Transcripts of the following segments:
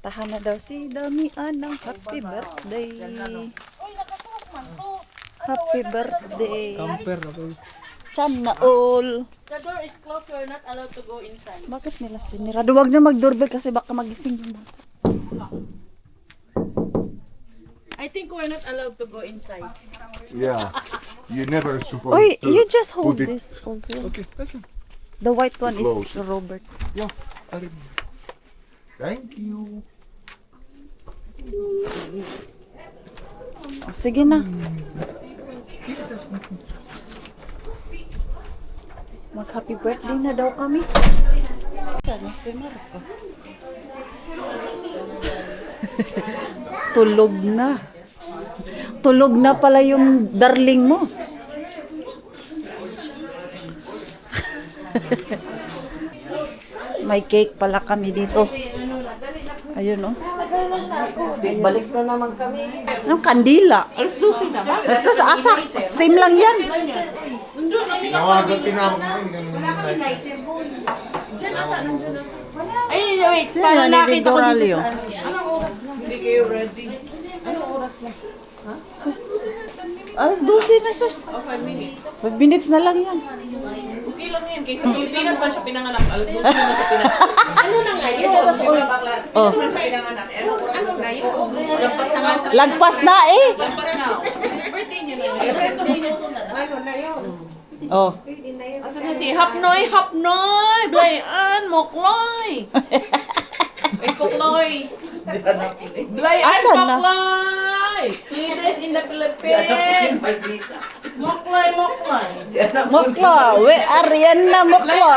Kantahan na daw si Damian ng happy birthday. Happy birthday. Camper ako. Sana all. The door is closed. We're not allowed to go inside. Bakit nila sinira? Huwag na mag-doorbell kasi baka magising yung bata. I think we're not allowed to go inside. Yeah, you never supposed Oy, to you just hold put it. this also. Okay, okay. The white one is Close. Robert. Yeah, thank you. Oh, sige na. Mag-happy birthday na daw kami. Sana si Marco. Tulog na. Tulog na pala yung darling mo. May cake pala kami dito. Ayun, oh. Balik na naman kami. Ang kandila. Alas 12 na ba? Sus, asak. Same lang yan. Tinawagan mo Ay, wait. Sino Parang ni nakita ko dito Vigoralio? sa ano. Anong oras na? Hindi kayo ready. Anong oras na? Alas 12 na, sus. 5 minutes. 5 minutes na lang yan. Okay lang yan. Kaysa Pilipinas man siya pinanganak. Alas 12 na sa Pinas. Ano na ngayon? Baklas. Oh. Pinas man siya pinanganak. Ano oras na ngayon? Lampas na nga sa... Lagpas na eh. Lampas na. Birthday niya na. Birthday niya na. Ano na yun? Oh. Asa na si Hapnoy? Hapnoy! Blayan! Mokloy! Ay, Kokloy! Blayan! Asan na? Mokloy! Pires in the Philippines! Moklay. Mokla. We Ariana Mokla.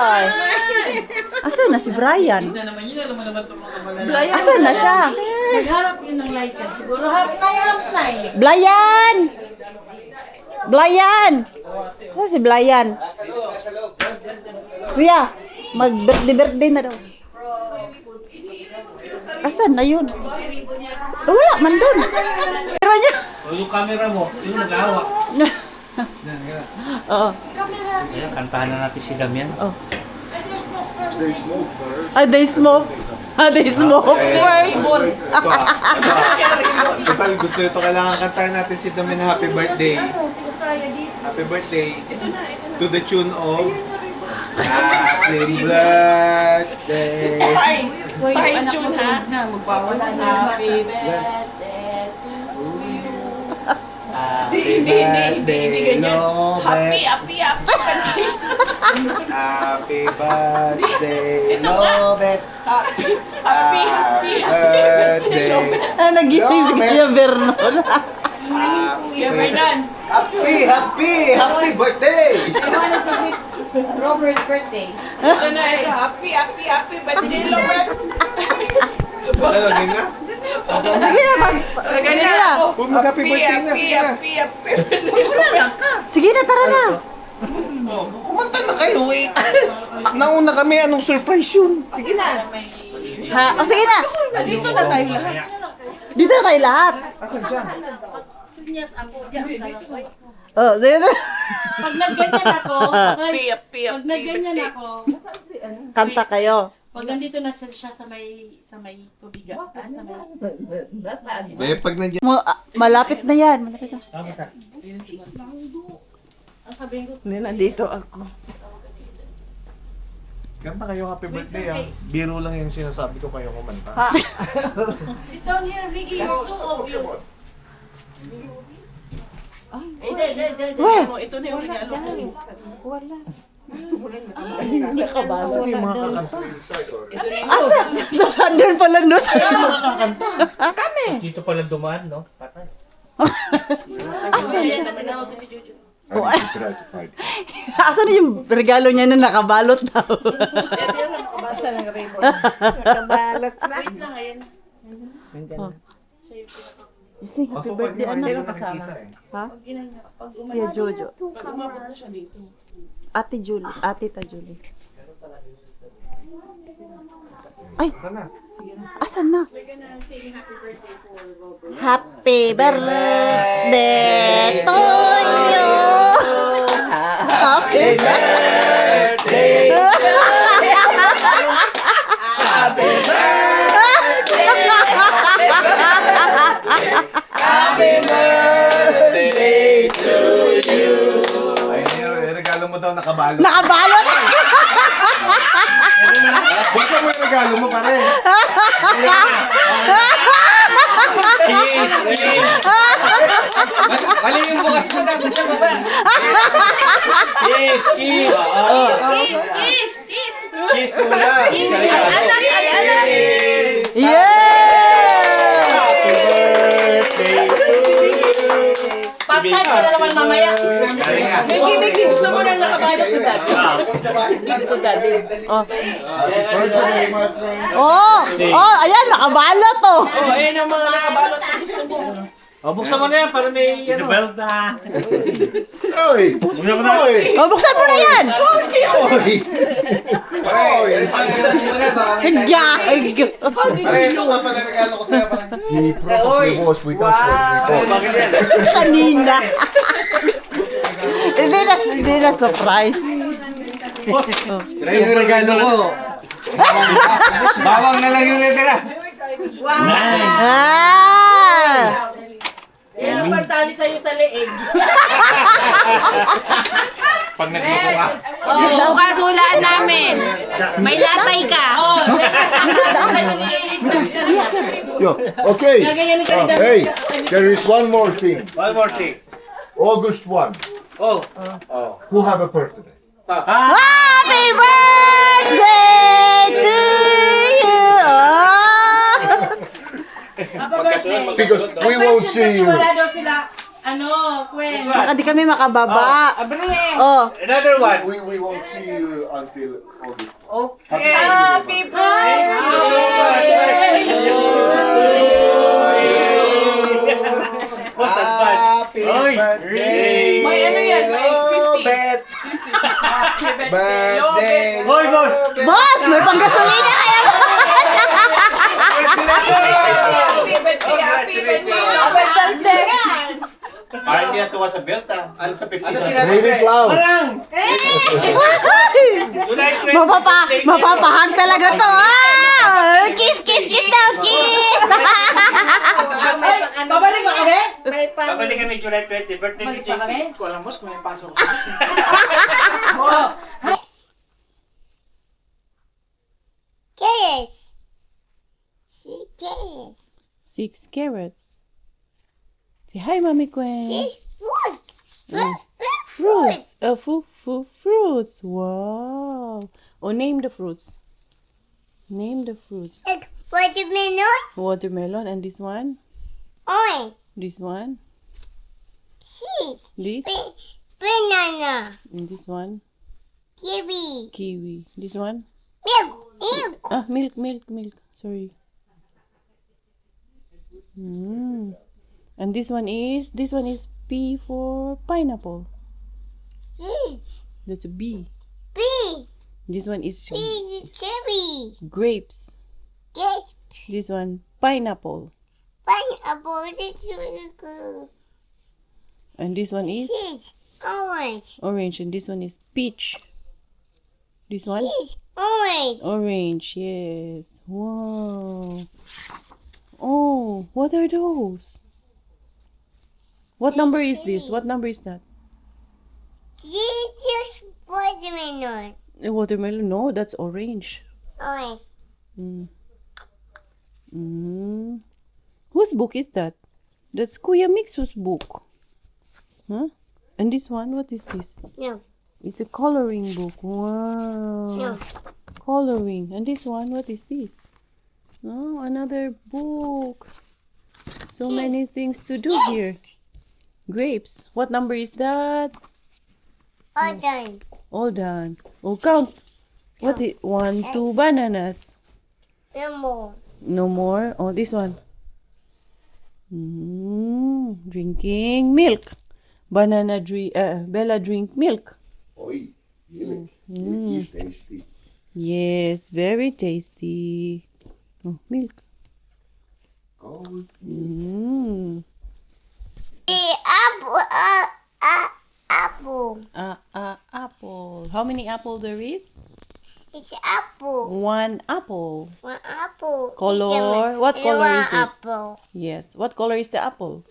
Asan na si Brian? Isa naman yun. Alam mo naman itong mga malala. Asan na siya? Nagharap yun ng lighter. Siguro hapnay. Blayan! Blayan! Asan si Blayan? Kuya, mag-birthday na daw. Asan na yun? Wala man dun. Pero niya. O yung camera mo, yung nag-ahawak. Oo. Ayan, kantahan na natin si Damian. Oh. They smoke first. Ah, they smoke. Ah, they smoke first. Total, gusto ito kailangan kantahan natin si Damian happy birthday. Si Usaya dito. Happy birthday. To the tune of Happy birthday. Tay tune ha? Na, magpawala na. Happy birthday to you. Hindi ganyan. Happy. Happy birthday, Ito nga. Lobet. Happy birthday. Ah, nagising si Kuya Vernon. Kuya Fernan. Happy birthday. Robert birthday. Ito na, ito. Happy birthday, Robert. Lalagyan na? Sige na, sige na. Huwag mag-happy birthday na. Sige na. Sige na, tara na. Kumanta na kayo eh. Nauna kami, anong surprise yun? Sige na. Ha? O, sige na. Dito na tayo lahat. Dito na kayo lahat. Sinyas ako. Diyan ka lang. Oh, dito. Pag nagganyan ako, Happy. pag nagganyan ako, Kanta kayo. pag nandito na siya sa may tubiga, sa may Pag nandiyan. Malapit na yan. Malapit na. sabihin ko, Hindi, nandito ako. Kanta kayo happy birthday ah. Biro lang yung sinasabi ko kayo kumanta. sit down here, Vicky, you're too obvious. Eh, there. Weh, Ito na yung regalo ko. wala. Asan yung mga kakanta? Inside or Asan? Nandun pala doon sa... Dito pala dumaan, no? Patay. Asan Yan na tinawag ko si Jojo. I need to try to find it. Asan na yung regalo niya na nakabalot daw? Wait lang, ayan. Sing happy birthday, anak. kasama? Ha? Pag ginanya, pag Kuya Jojo. Pag umabot na siya dito. Ate Julie. Ate Ta Julie. Ay! Asan na? Happy birthday to you! Happy birthday! Happy birthday! daw nakabalot. Nakabalot! Buksan mo yung regalo mo, pare. Kiss! Mali yung bukas mo na. Basta baba. Kiss! Kiss! Kiss! Kiss! Kiss! Kiss muna. Yeah! Happy birthday to you. Pag-type ka na naman mamaya. Mickey, gusto mo nang nakabalot to daddy? Give to daddy. Birthday, my friend. Oh, ayan, nakabalot oh. Oh, ayun ang mga nakabalot na gusto mo. O, buksan mo na yan para may... Isabel na. Oy! Oy! Oh, buksan mo na yan. Oy! Oy! Gag. Pare, ito nga pala regalo ko sa'yo. He probably was with us when we bought. Bakit yan? Kanina. Hindi na surprise. Pero yung regalo ko. Bawang na lang yung natira. Ah! Kaya pagtali sa'yo sa leeg. Pag nagluto ka. Bukas hulaan namin. May latay ka. Yo, okay. Hey, there is one more thing. One more thing. August 1. Oh. Who have a birthday? Happy birthday to you! Because we won't see you. Wala daw sila, Gwen. Baka di kami makababa. Oh. Another one. We won't see you until August. Okay. Happy birthday! What's that bad? Happy birthday. May ano yan? May 50. Bet. Happy Birthday. Hoy, boss! Boss, may panggasolina kaya ba? Happy birthday! Happy birthday! Parang hindi natuwa sa belt ah. Ano sa 50? Ano sinabi? Really clown. Mapapahag talaga to. Ah! Kiss, kiss, kiss daw, kiss! Babalik ba kami? Babalik kami July 20. Birthday ni Balik pa kami? JP. Ko alam boss kung may pasok. Carrots. 6 carrots. 6 carrots. Say hi, Mommy Gwen. 6 fruit. Fruits. Fruits. Wow. Oh, name the fruits. Name the fruits. Like watermelon, Watermelon and this one. orange, This one. cheese, This. banana, And this one. kiwi, Kiwi. This one. milk. Ah, milk. Sorry. And this one is P for pineapple. Cheese, That's a B. bee, This one is cherry, grapes. yes, This one pineapple. pineapple, that's really good. And this one is Cheese, orange, orange. And this one is peach. This one cheese, orange, orange. Yes. Wow. Oh, what are those? What number is this? What number is that? this is watermelon, A watermelon? No, that's orange. orange, Whose book is that? That's Kuya Mixu's book. Huh? And this one, what is this? no, It's a coloring book. Wow. no, Coloring. And this one, what is this? Oh, another book. So many things to do here. Grapes. What number is that? all done, All done. Oh, count. What is 1, 2 bananas? no more, No more. Oh, this one. Drinking milk. Bella drink milk. Oi, really? It is tasty. Yes, very tasty. Oh, milk. Go. the apple, Apple. How many apple there is? it's apple, 1 apple. one apple, Color. What color is it? apple. Yes. What color is the apple?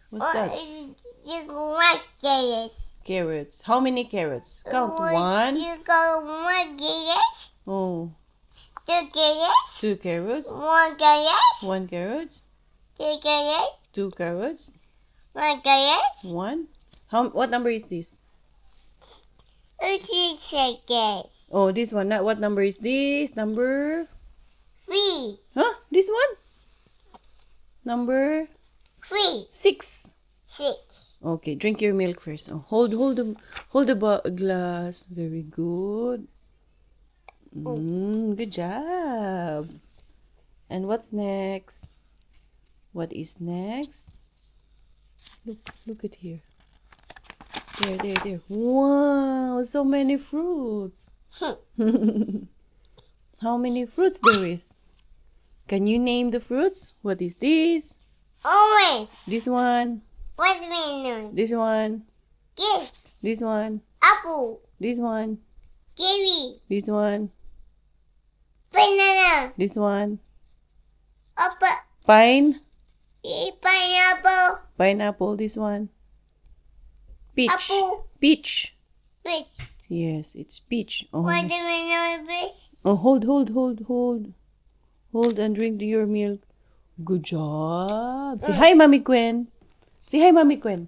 What's that? You want carrots. carrots. How many carrots? Count. 1. You go 1 carrots, Oh, 2 carrots, 2 carrots. 1 carrots, 1 carrot. 2 carrots, 2 carrots. 1 carrots, 1. What number is this? 2 seconds, Oh, this one. What number is this? Number. 3, Huh? This one? Number 3, 6. 6. Okay, drink your milk first. Oh, hold the glass. Very good. Good job. And what's next? What is next? Look at here. There. Wow, so many fruits. How many fruits there is? Can you name the fruits? What is this? Orange, This one. watermelon, This one. grape, This one. apple, This one. kiwi, This one. banana, This one. apple, pineapple, Pineapple. This one. Peach. apple, Peach. fish, Yes, it's peach. Oh. watermelon, fish. Oh, hold. Hold and drink your milk. Good job. Say hi, Mommy Gwen. Say hi, Mommy Gwen.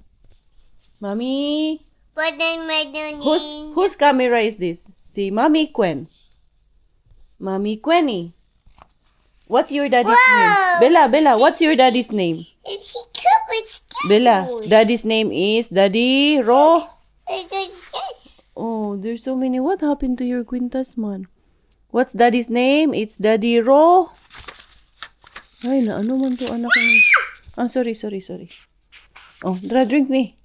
Mommy. Watermelon, Whose camera is this? Say Mommy Gwen. Mommy Gwenny. What's your daddy's Wow. name? Bella, what's your daddy's name? it's a covered statues. Bella, daddy's name is Daddy Ro. It's a statue. Oh, there's so many. What happened to your Quintas man? What's daddy's name? It's Daddy Ro. Ay, na ano man to anak ko. Ah, sorry. Oh, drink me.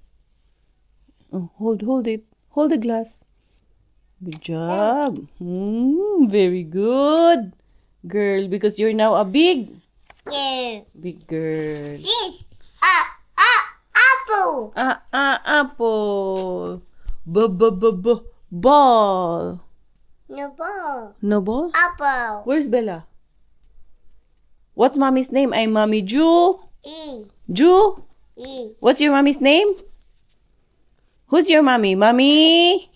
Oh, hold it. Hold the glass. Good job. Very good. Girl, because you're now a big girl. This, apple. Apple. Ball. No ball. No ball? Apple. Where's Bella? What's mommy's name? I'm Mommy Ju. Ju? What's your mommy's name? Who's your mommy? Mommy?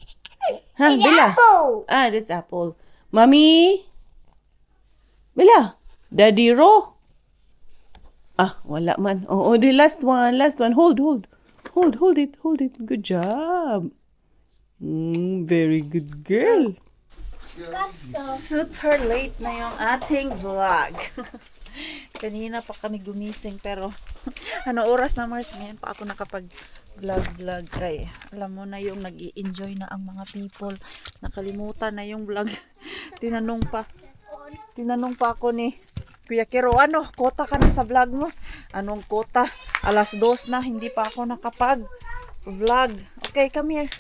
Huh, It's Bella? apple. Ah, that's Apple. Mommy? Bella? Daddy Ro? Ah, wala man. Oh, the last one. Hold it. Good job. Very good girl. Super late na yung ating vlog. Kanina pa kami gumising pero ano oras na Mars ngayon pa ako nakapag-vlog kay alam mo na yung nag-i-enjoy na ang mga people. Nakalimutan na yung vlog. Tinanong pa ako ni Kuya Kiro, kota ka na sa vlog mo? Anong kota? 2:00 na, hindi pa ako nakapag-vlog. Okay, come here.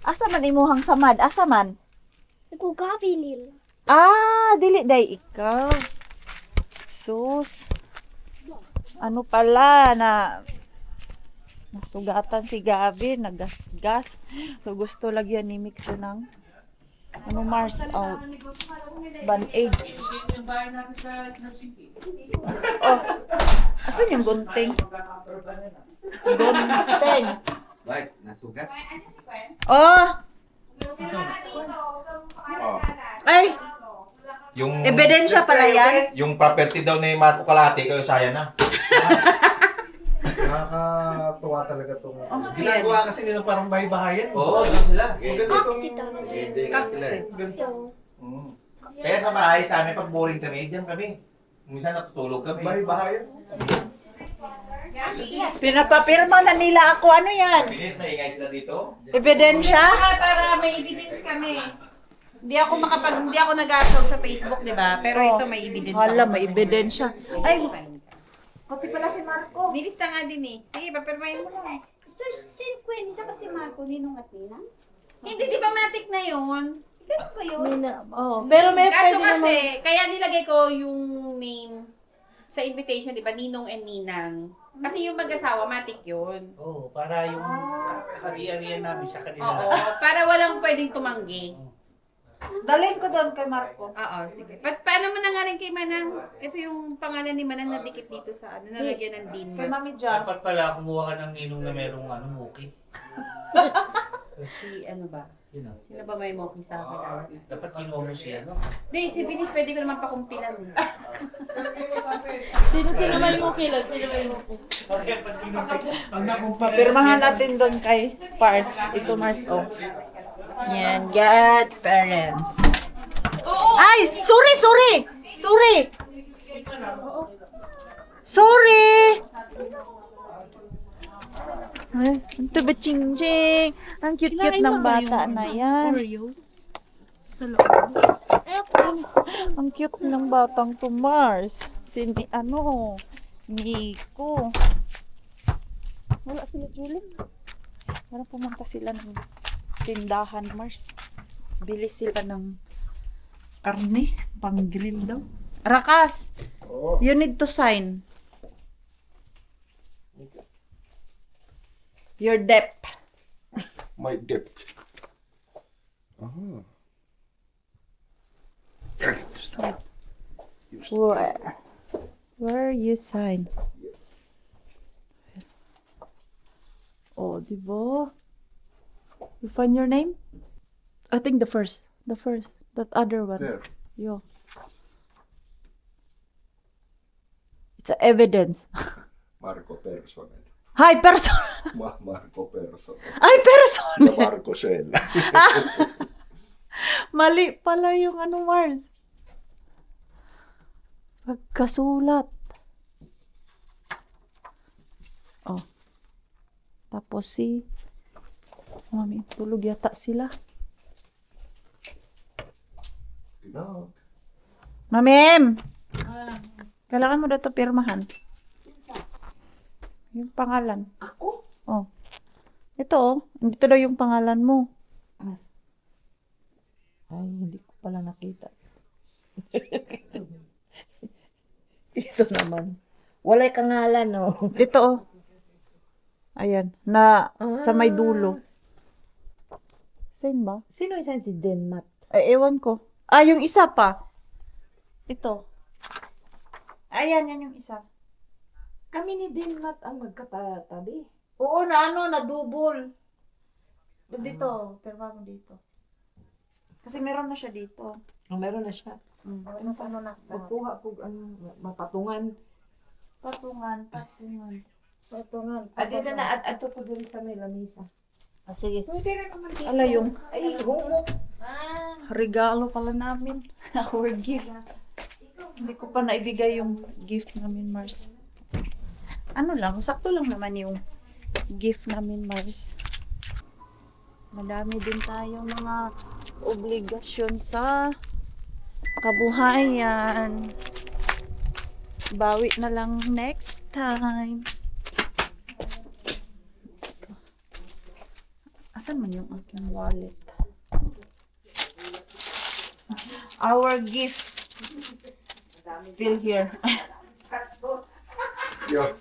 Asa man imuhang samad? Asa man? Nagkugabi nila. Dili day ikaw. Sus. Ano pala na nasugatan si Gabi, nagasgas. So, gusto lagyan ni Mixo ng Mars, Band-Aid. Oh, asan yung gunting? Right, nasugat. Oh! Ay! Yung Ebidensya pala yan? Yung property daw ni Marco Calate, kayo saya na. Nakakatuwa talaga itong Ang ginagawa kasi nila parang bahay-bahayan. Oo, yun sila. Maganda itong... Kakse. Kaya sa bahay, sa amin, pag boring kami, diyan kami. Minsan natutulog kami. Bahay-bahayan. Pinapapirma na nila ako. Ano yan? Bilis, maingay sila dito. Ebidensya? Para may evidence kami. Hindi ako nag-upload sa Facebook, di ba? Pero ito may evidence. Hala, ako. may ebidensya. Ay, pati pala si Marco. Nilista nga din eh. Sige, papirmahin mo lang. Sir, Queen, isa pa si Marco, Ninong at Nina? Hindi, di ba matik na yun? Ganun ba yun? Pero may Kaso pwede kasi, naman. kaya nilagay ko yung name sa invitation, di ba? Ninong and Ninang. Kasi yung mag-asawa, matik yun. Oo, para yung hari-harian namin sa kanila. Oo, para walang pwedeng tumanggi. Dalhin ko doon kay Marco. Oo, sige. Paano mo na nga rin kay Manang? Ito yung pangalan ni Manang na dikit dito sa ano, nalagyan ng Kay Dinma. Mami Jazz. Dapat pala kumuha ka ng ninong na merong muki. Si ano ba? Sino? Sino ba may moki sa akin? Dapat kinuha mo siya, no? Hindi, si Binis pwede ko naman pakumpilan. Sino may mukilan? Sino may mukilan? Okay, pag kinuha. Papirmahan natin doon kay Pars. Ito Mars, oh. Yan, God parents. Ay, sorry. Ay, ito ba ching-ching? Ang cute-cute ng bata na yan. Ang cute ng batang to Mars. Nico. Wala sila Julie. Parang pumunta sila ng tindahan Mars. Bili sila ng karne, pang grill daw. Rakas, Oh, you need to sign. Your debt. my debt. Aha. Where you sign? Oh, di ba? You find your name? I think the first. That other one. There. Yo. It's a evidence. Marko Perssonen. Hi, person! Marko Perssonen. Ay, person! Ja Marko Sell. Mali pala yung ano, Mars. Pagkasulat. Oh. Tapos si... Mami, tulog yata sila. Tinag. Mamim! Kailangan mo na ito pirmahan. Yung pangalan. Ako? Oh. Ito oh. Dito daw yung pangalan mo. Ay, hindi ko pala nakita. Ito naman. Walay kangalan, no? Ito oh. Ayan. Na sa may dulo. Same ba? Sino isang si Denmat? Ay, ewan ko. Ah, yung isa pa. Ito. Ayan, yan yung isa. Kami ni Denmat ang magkatabi. Oo, na double. Dito, pirma mo dito. Kasi meron na siya dito. Oh, meron na siya. Ano paano na? Nagkuha ko ang mapatungan. Patungan. Patungan. At dito na, at ko din sa may lamisa. Ah, sige. Pwede rin naman dito. Ala yung Ay, humo. regalo pala namin. Our gift. Hindi ko pa naibigay yung gift namin, Mars. Ano lang, sakto lang naman yung gift namin, Mars. Madami din tayong mga obligasyon sa kabuhayan. Bawi na lang next time. Asan man yung aking wallet? Our gift still here. Ja.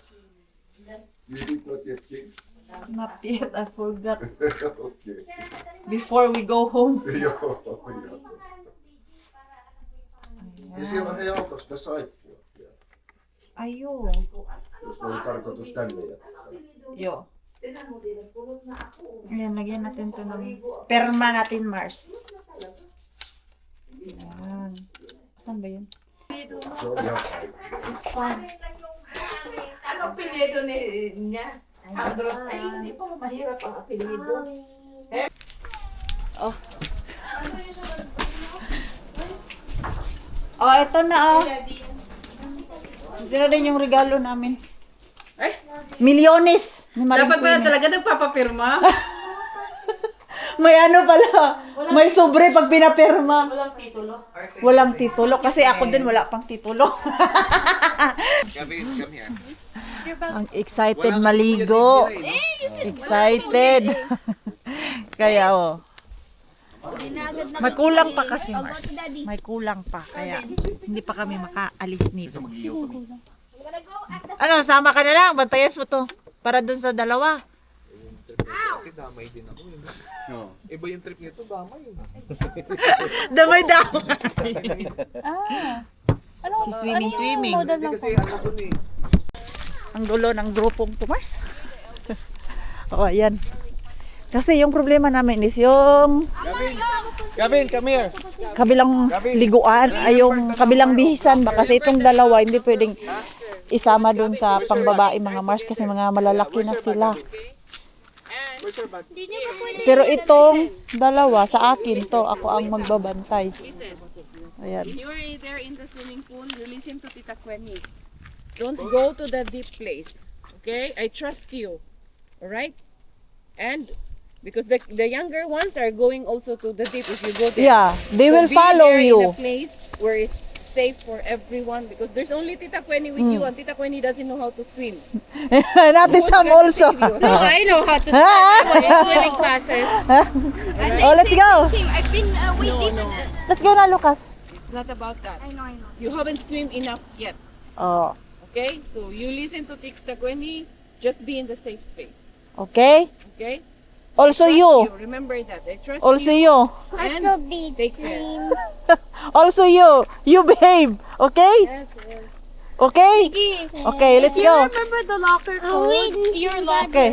You did not yet king? Not yet, I forgot. Okay. Before we go home. Ja. Ja siellä on hei autosta saippua. Ayo. Jos oli tarkoitus tänne jättää. Yo. Ayan, lagyan natin to ng perma natin, Mars. Ayan. Saan ba yun? Se on ihan fine. Ano apelido niya? Andros. Ay, hindi pa mahirap ang apelido. Oh, ito na oh. Ito na din yung regalo namin. Milyones. Ni Maring Dapat pala Queen. talaga nagpapapirma? May ano pala. May sobre pag pinapirma. Walang titulo. Kasi ako din wala pang titulo. Ang excited maligo. Excited. Kaya oh. May kulang pa kasi, Mars. May kulang pa. Kaya hindi pa kami makaalis nito. Ano, sama ka na lang. Bantayan mo to. Para dun sa dalawa. Kasi damay din ako. No. Iba yung trip nito, damay yun. Damay-damay. Si swimming. Hindi kasi ano dun eh. Ang gulo ng grupong to, Mars. O, ayan. Kasi yung problema namin is yung Gavin, come here. kabilang liguan, ay yung kabilang bihisan ba? Kasi itong dalawa, hindi pwedeng isama dun sa pangbabae mga Mars kasi mga malalaki na sila. Pero itong dalawa, sa akin to, ako ang magbabantay. Ayan. You're there in the swimming pool, you listen to Tita Queni. Don't go to the deep place. Okay? I trust you. Alright? And because the younger ones are going also to the deep if you go there. Yeah, they will be follow there you. in a place where it's safe for everyone because there's only Tita Queni with you and Tita Queni doesn't know how to swim. Natin Sam also. No, I know how to swim. I went to swimming classes. Oh, let's go. I've been way deep. Let's go na, Lucas. It's not about that. I know. You haven't swim enough yet. Oh, Okay? So you listen to Tita Queni, just be in the safe space. okay. Okay? Also Trust you. Remember that. I trust Also you. you. I'm so big. Take care. Also you. You behave. Okay? Okay? Okay, let's go. Remember the locker code? Your Okay.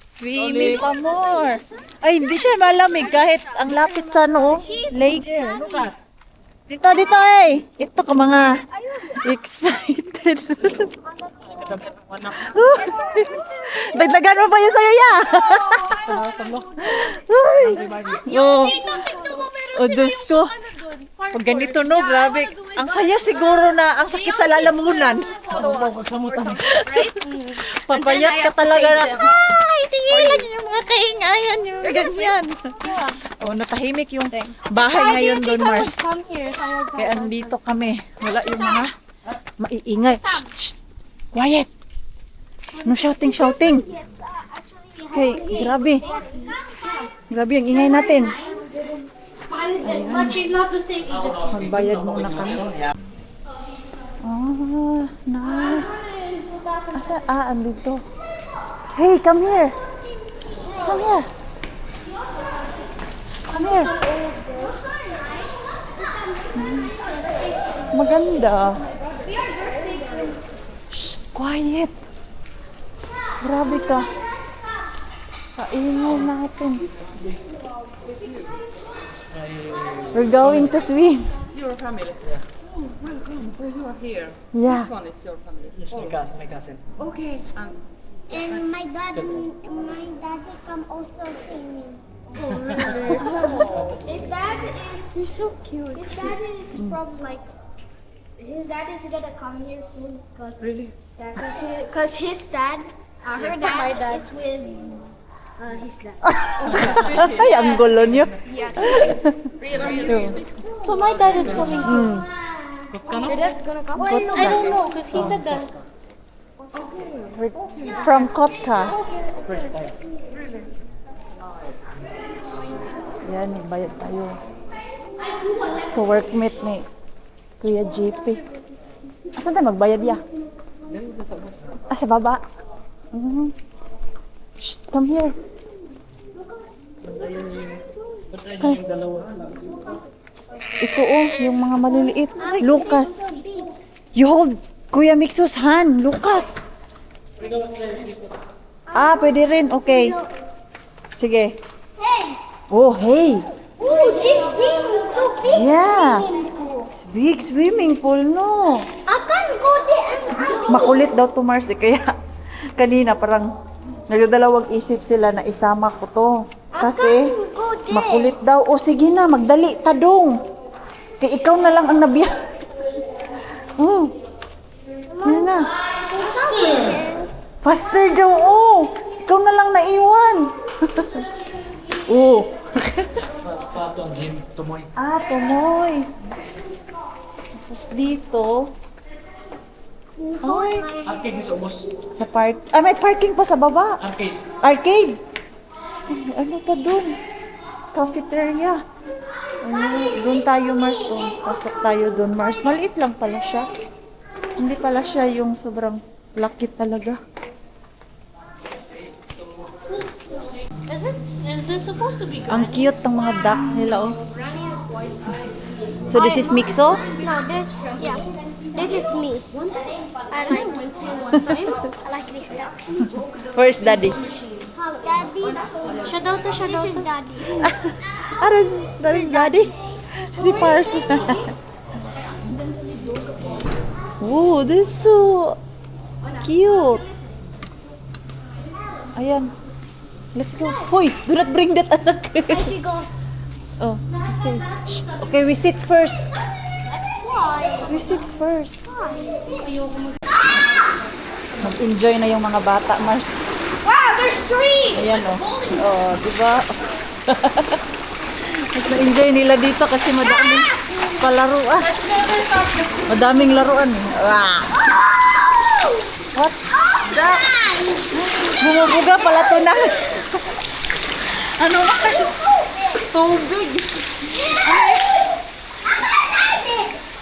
Swimming pa more. Ay, hindi siya malamig kahit ang lapit sa lake. Dito, eh. Ito ka mga excited. Dagdagan mo pa yung sayo, ya. Oh, Diyos ko. Pag ganito, no, grabe. Ang saya siguro na ang sakit sa lalamunan. Papayat ka talaga na, ay, tingilan yung mga kaingayan, yung ganyan. Oh, natahimik yung bahay ngayon doon, Mars. Kaya andito kami. Wala yung mga maiingay. Shh, shh. Quiet. No shouting. Okay, grabe. Grabe yung ingay natin. But she's not the same age as Magbayad muna kami. Ah, nice. Asa? Ah, andito. Hey, come here. Come here. Come here. Maganda. Shh, quiet. Grabe ka. Kaingay natin. We're going to swim. Your family. Oh, welcome. So you are here. Yeah. This one is your family. Yes, my cousin. Okay. And my daddy come also singing. Oh, really? His dad is. You're so cute. His dad is from like. His dad is gonna come here soon. Really? Yeah, cause his dad, her dad, my dad is with his dad. Ay, ang gulo niyo. So my dad is coming too. Your dad's gonna come? Well, I don't know, cause he said that. From Kotka. Yan, nagbayad tayo. So, workmate ni Kuya JP. Asan tayo magbayad ya? Ah, sa baba? Shh, come here. Ay. Ito yung mga maliliit. Lucas. You hold Kuya Mixo's hand. Lucas. Ah, pwede rin. Okay. Sige. Hey! Oh, hey. Ooh, this thing is so big. Yeah. Swimming pool. Big swimming pool, no? I can't go there. Makulit daw to, Mars. Kaya kanina parang nagdadalawang isip sila na isama ko to. Kasi Go there. makulit daw. O sige na, magdali, tadong. Kaya ikaw na lang ang nabiyak. Yan na. Faster daw, Ikaw na lang naiwan. Pato ang gym, tumoy. Ah, tumoy. Tapos dito, Ay, Arcade sa ubos. sa park. Ah, may parking pa sa baba. Arcade. Arcade. Ay, ano pa dun? Cafeteria. Ay, doon tayo, Mars. Oh, pasok tayo doon, Mars. Maliit lang pala siya. Hindi pala siya yung sobrang laki talaga. Is this supposed to be Ang cute ng mga duck nila, oh. Granny's wife? So, this is Mixo? No, this is me. I like Mixo one time. I like this duck. Where's Daddy? Daddy. Shadow. This is Daddy. Ah, that is Daddy. Si Pars. Oh, this is so cute. Ayan. Let's go. Hoy, do not bring that anak. I can go. Oh, okay. Shh. Okay, we sit first. Why? We sit first. Ayoko mag- Mag-enjoy na yung mga bata, Mars. Wow, there's 3! Ayan, oh. Oh, diba? Mas na-enjoy nila dito kasi madaming palaruan. Madaming laruan. Wow. What? Bumubuga pala to na. Ano, Mars? Tubig.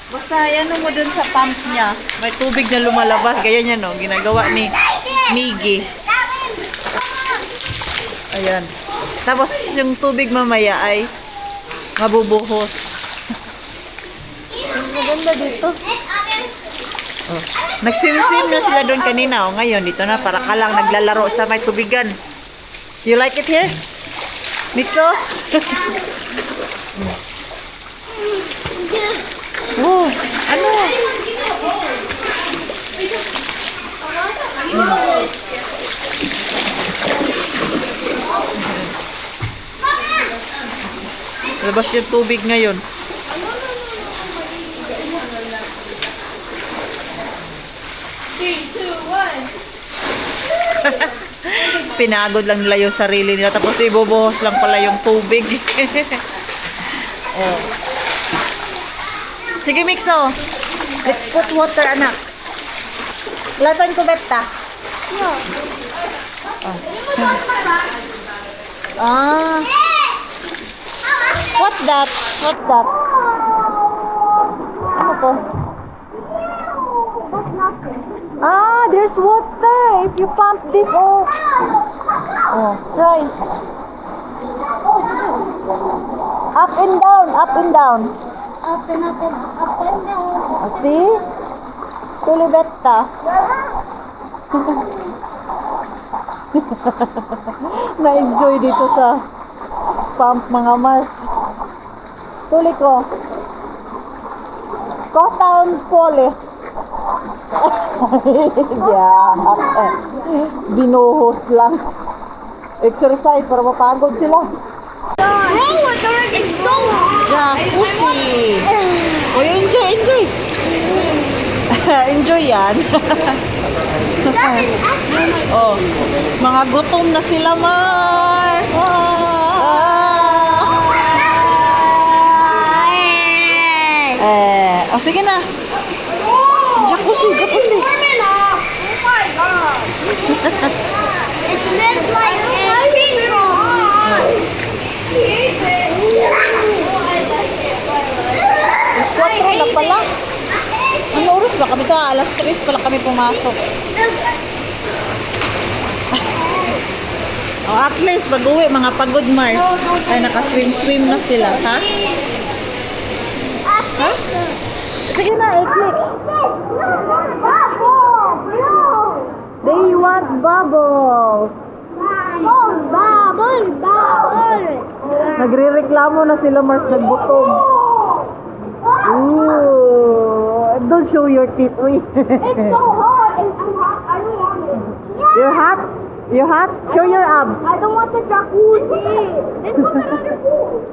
Basta yan mo dun sa pump niya. May tubig na lumalabas. Gaya niya, no? Ginagawa ni Miggy. Ayan. Tapos yung tubig mamaya ay mabubuhos. Ang maganda dito. Oh. Nag-swim-swim na sila doon kanina. Oh, ngayon, dito na. Para ka lang naglalaro sa may tubigan. You like it here? Mixo? Oh, ano? Labas yung tubig ngayon. Pinagod lang nila yung sarili nila tapos ibubuhos lang pala yung tubig. Oh. Sige, Mixo. Let's put water, anak. Latan ko, beta. No. Ah. What's that? What's that? Ano to? Ah, there's water. If you pump this, oh. Oh, try. Up and down, up and down. Up and up and up and down. See? Tulibetta. Na-enjoy dito sa pump, mga Mars. Tuli ko. Kotaon pole. Yeah. Binuhos lang. Exercise para mapagod sila. Bro, it's already so hot. Jacuzzi. Oh, enjoy, enjoy. Enjoy yan. Oh, mga gutom na sila, Mars. Oh, sige na. Jacuzzi, jacuzzi. Oh my god. It smells like a Alas 4 na pala. Ano oras ba kami ito? Alas 3 pala kami pumasok. Oh, at least mag-uwi mga pagod, Mars. Ay, nakaswim-swim na sila, ha? Ha? Sige na, i-click. They want bubbles. Bubble. Nagre-reklamo na sila, Mars, nagbutom. Ooh, don't show your teeth, uy. It's so hot and I'm hot. I don't want it. You're hot? You're hot? Show your abs. I don't want the jacuzzi. Let's go to another pool.